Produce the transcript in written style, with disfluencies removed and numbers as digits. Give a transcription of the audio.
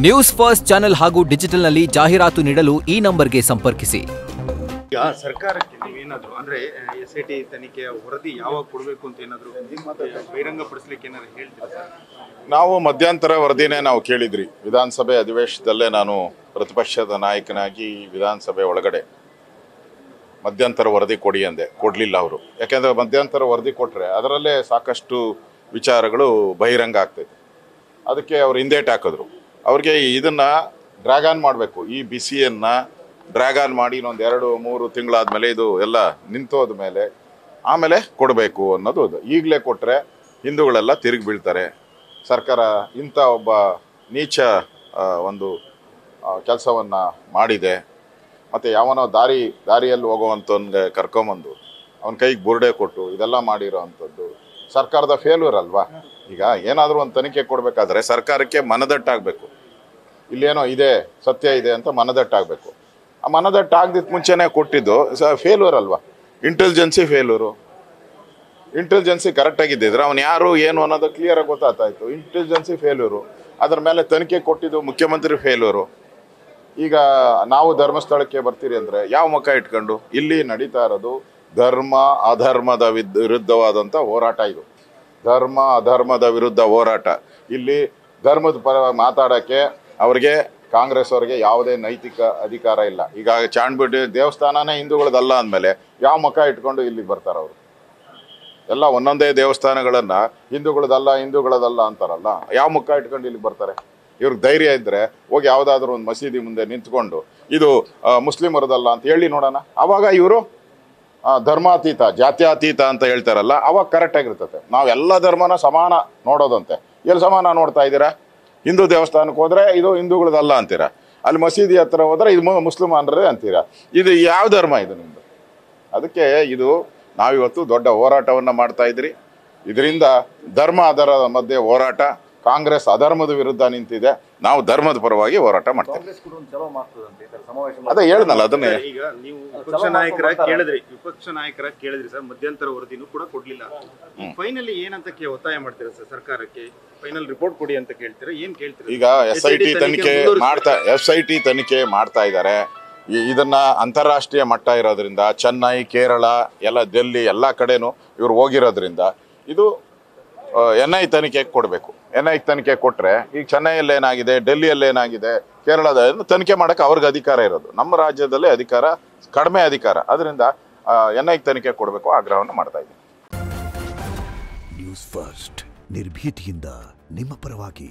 News first channel ಹಾಗೂ ಡಿಜಿಟಲ್ನಲ್ಲಿ ಜಾಹೀರಾತು ನೀಡಲು ಈ ನಂಬರ್ಗೆ ಸಂಪರ್ಕಿಸಿ. ಈಗ ಸರ್ಕಾರಕ್ಕೆ ನೀವೇನಾದರೂ ಅಂದರೆ SIT ತನಿಖೆಯ ವರದಿ ಯಾವಾಗ ಕೊಡಬೇಕು ಅಂತ ಏನಾದರೂ ಬಹಿರಂಗಪಡಿಸ್ಲಿಕ್ಕೆ ಏನಾದ್ರು ಹೇಳ್ತೀರಾ ಸರ್? ನಾವು ಮಧ್ಯಂತರ ವರದಿನೇ ನಾವು ಕೇಳಿದ್ರಿ. ವಿಧಾನಸಭೆ ಅಧಿವೇಶನದಲ್ಲೇ ನಾನು ಪ್ರತಿಪಕ್ಷದ ನಾಯಕನಾಗಿ ವಿಧಾನಸಭೆ ಒಳಗಡೆ ಮಧ್ಯಂತರ ವರದಿ ಕೊಡಿ ಅಂದೆ, ಕೊಡಲಿಲ್ಲ ಅವರು. ಯಾಕೆಂದರೆ ಮಧ್ಯಂತರ ವರದಿ ಕೊಟ್ಟರೆ ಅದರಲ್ಲೇ ಸಾಕಷ್ಟು ವಿಚಾರಗಳು ಬಹಿರಂಗ ಆಗ್ತೈತೆ. ಅದಕ್ಕೆ ಅವ್ರು ಹಿಂದೇಟು ಹಾಕಿದ್ರು. ಅವ್ರಿಗೆ ಇದನ್ನು ಡ್ರ್ಯಾಗಾನ್ ಮಾಡಬೇಕು, ಈ ಬಿಸಿಯನ್ನು ಡ್ರ್ಯಾಗಾನ್ ಮಾಡಿ ಇನ್ನೊಂದು 2-3 ತಿಂಗಳಾದಮೇಲೆ ಇದು ಎಲ್ಲ ನಿಂತೋದ ಮೇಲೆ ಆಮೇಲೆ ಕೊಡಬೇಕು ಅನ್ನೋದು. ಈಗಲೇ ಕೊಟ್ಟರೆ ಹಿಂದೂಗಳೆಲ್ಲ ತಿರುಗಿ ಬೀಳ್ತಾರೆ. ಸರ್ಕಾರ ಇಂಥ ಒಬ್ಬ ನೀಚ ಒಂದು ಕೆಲಸವನ್ನು ಮಾಡಿದೆ. ಮತ್ತು ಯಾವನೋ ದಾರಿಯಲ್ಲಿ ಹೋಗುವಂಥವ್ನಿಗೆ ಕರ್ಕೊಂಬಂದು ಅವನ ಕೈಗೆ ಬುರುಡೆ ಕೊಟ್ಟು ಇದೆಲ್ಲ ಮಾಡಿರೋ ಅಂಥದ್ದು ಸರ್ಕಾರದ ಫೇಲ್ಯೂರ್ ಅಲ್ವಾ? ಈಗ ಏನಾದರೂ ಒಂದು ತನಿಖೆ ಕೊಡಬೇಕಾದ್ರೆ ಸರ್ಕಾರಕ್ಕೆ ಮನದಟ್ಟಾಗಬೇಕು. ಇಲ್ಲೇನೋ ಇದೆ, ಸತ್ಯ ಇದೆ ಅಂತ ಮನದಟ್ಟಾಗಬೇಕು. ಆ ಮನದಟ್ಟಾಗದಿದ್ದ ಮುಂಚೆನೇ ಕೊಟ್ಟಿದ್ದು ಫೇಲ್ಯೂರ್ ಅಲ್ವಾ? Intelligence failure. ಇಂಟೆಲಿಜೆನ್ಸಿ ಕರೆಕ್ಟಾಗಿದ್ದಿದ್ರೆ ಅವನು ಯಾರು ಏನು ಅನ್ನೋದು ಕ್ಲಿಯರಾಗಿ ಗೊತ್ತಾಗ್ತಾಯಿತ್ತು. Intelligence failure. ಅದ್ರ ಮೇಲೆ ತನಿಖೆ ಕೊಟ್ಟಿದ್ದು ಮುಖ್ಯಮಂತ್ರಿ ಫೇಲ್ಯೂರು. ಈಗ ನಾವು ಧರ್ಮಸ್ಥಳಕ್ಕೆ ಬರ್ತೀರಿ ಅಂದರೆ ಯಾವ ಮುಖ ಇಟ್ಕೊಂಡು? ಇಲ್ಲಿ ನಡೀತಾ ಇರೋದು ಧರ್ಮ ಅಧರ್ಮದ ವಿರುದ್ಧವಾದಂಥ ಹೋರಾಟ. ಇದು ಧರ್ಮ ಅಧರ್ಮದ ವಿರುದ್ಧ ಹೋರಾಟ. ಇಲ್ಲಿ ಧರ್ಮದ ಪರ ಮಾತಾಡೋಕ್ಕೆ ಅವ್ರಿಗೆ ಕಾಂಗ್ರೆಸ್ ಅವ್ರಿಗೆ ಯಾವುದೇ ನೈತಿಕ ಅಧಿಕಾರ ಇಲ್ಲ. ಈಗ ಚಾಂಡ್ಬಿಟ್ಟು ದೇವಸ್ಥಾನನೇ ಹಿಂದೂಗಳದಲ್ಲ ಅಂದಮೇಲೆ ಯಾವ ಮುಖ ಇಟ್ಕೊಂಡು ಇಲ್ಲಿಗೆ ಬರ್ತಾರೆ ಅವರು? ಎಲ್ಲ ಒಂದೊಂದೇ ದೇವಸ್ಥಾನಗಳನ್ನು ಹಿಂದೂಗಳದಲ್ಲ ಅಂತಾರಲ್ಲ, ಯಾವ ಮುಖ ಇಟ್ಕೊಂಡು ಇಲ್ಲಿಗೆ ಬರ್ತಾರೆ? ಇವ್ರಿಗೆ ಧೈರ್ಯ ಇದ್ದರೆ ಹೋಗಿ ಯಾವುದಾದ್ರೂ ಒಂದು ಮಸೀದಿ ಮುಂದೆ ನಿಂತ್ಕೊಂಡು ಇದು ಮುಸ್ಲಿಮರದಲ್ಲ ಅಂತ ಹೇಳಿ ನೋಡೋಣ. ಆವಾಗ ಇವರು ಧರ್ಮಾತೀತ ಜಾತ್ಯಾತೀತ ಅಂತ ಹೇಳ್ತಾರಲ್ಲ, ಅವಾಗ ಕರೆಕ್ಟಾಗಿರ್ತದೆ. ನಾವೆಲ್ಲ ಧರ್ಮನ ಸಮಾನ ನೋಡೋದಂತೆ. ಎಲ್ಲಿ ಸಮಾನ ನೋಡ್ತಾ ಇದ್ದೀರಾ? ಹಿಂದೂ ದೇವಸ್ಥಾನಕ್ಕೆ ಹೋದರೆ ಇದು ಹಿಂದೂಗಳದಲ್ಲ ಅಂತೀರಾ, ಅಲ್ಲಿ ಮಸೀದಿ ಹತ್ರ ಹೋದರೆ ಇದು ಮುಸ್ಲಿಮಾನರೇ ಅಂತೀರಾ. ಇದು ಯಾವ ಧರ್ಮ ಇದು ನಿಮ್ಮದು? ಅದಕ್ಕೆ ಇದು ನಾವಿವತ್ತು ದೊಡ್ಡ ಹೋರಾಟವನ್ನು ಮಾಡ್ತಾ ಇದ್ರಿ. ಇದರಿಂದ ಧರ್ಮ ಅದರ ಮಧ್ಯೆ ಹೋರಾಟ. ಕಾಂಗ್ರೆಸ್ ಅಧರ್ಮದ ವಿರುದ್ಧ ನಿಂತಿದೆ, ನಾವು ಧರ್ಮದ ಪರವಾಗಿ ಹೋರಾಟ ಮಾಡ್ತೇವೆ. ಅದೇ ಹೇಳ್ದಲ್ಲ, ಅದನ್ನೇ. ಈಗ ನೀವು ವಿಪಕ್ಷ ನಾಯಕರ ಕೇಳಿದ್ರಿ ಸರ್, ಮಧ್ಯಂತರ ವರದಿನೂ ಕೂಡ ಕೊಡ್ಲಿಲ್ಲ. ಫೈನಲಿ ಏನಂತ ಒತ್ತಾಯ ಮಾಡ್ತೀರಾ ಸರ್ ಸರ್ಕಾರಕ್ಕೆ? ಫೈನಲ್ ರಿಪೋರ್ಟ್ ಕೊಡಿ ಅಂತ ಕೇಳ್ತೀರಾ? ಏನ್ ಕೇಳ್ತೀರಾ? ಈಗ SIT ತನಿಖೆ ಮಾಡ್ತಾ ಇದ್ದಾರೆ. ಇದನ್ನ ಅಂತಾರಾಷ್ಟ್ರೀಯ ಮಟ್ಟ ಇರೋದ್ರಿಂದ ಚೆನ್ನೈ, ಕೇರಳ, ಎಲ್ಲ ದಿಲ್ಲಿ ಎಲ್ಲ ಕಡೆನೂ ಇವ್ರು ಹೋಗಿರೋದ್ರಿಂದ ಇದು NI ತನಿಖೆಗೆ ಕೊಡಬೇಕು. NI ತನಿಖೆ ಕೊಟ್ಟರೆ ಈಗ ಚೆನ್ನೈಯಲ್ಲಿ ಏನಾಗಿದೆ, ಡೆಲ್ಲಿಯಲ್ಲಿ ಏನಾಗಿದೆ, ಕೇರಳದ ತನಿಖೆ ಮಾಡೋಕ್ಕೆ ಅವ್ರಿಗೆ ಅಧಿಕಾರ ಇರೋದು. ನಮ್ಮ ರಾಜ್ಯದಲ್ಲಿ ಕಡಿಮೆ ಅಧಿಕಾರ. ಅದರಿಂದ NI ತನಿಖೆ ಕೊಡಬೇಕು ಆಗ್ರಹವನ್ನು ಮಾಡ್ತಾ ಇದ್ದೀನಿ. ನ್ಯೂಸ್ ಫಸ್ಟ್ ನಿರ್ಭೀತಿಯಿಂದ ನಿಮ್ಮ ಪರವಾಗಿ.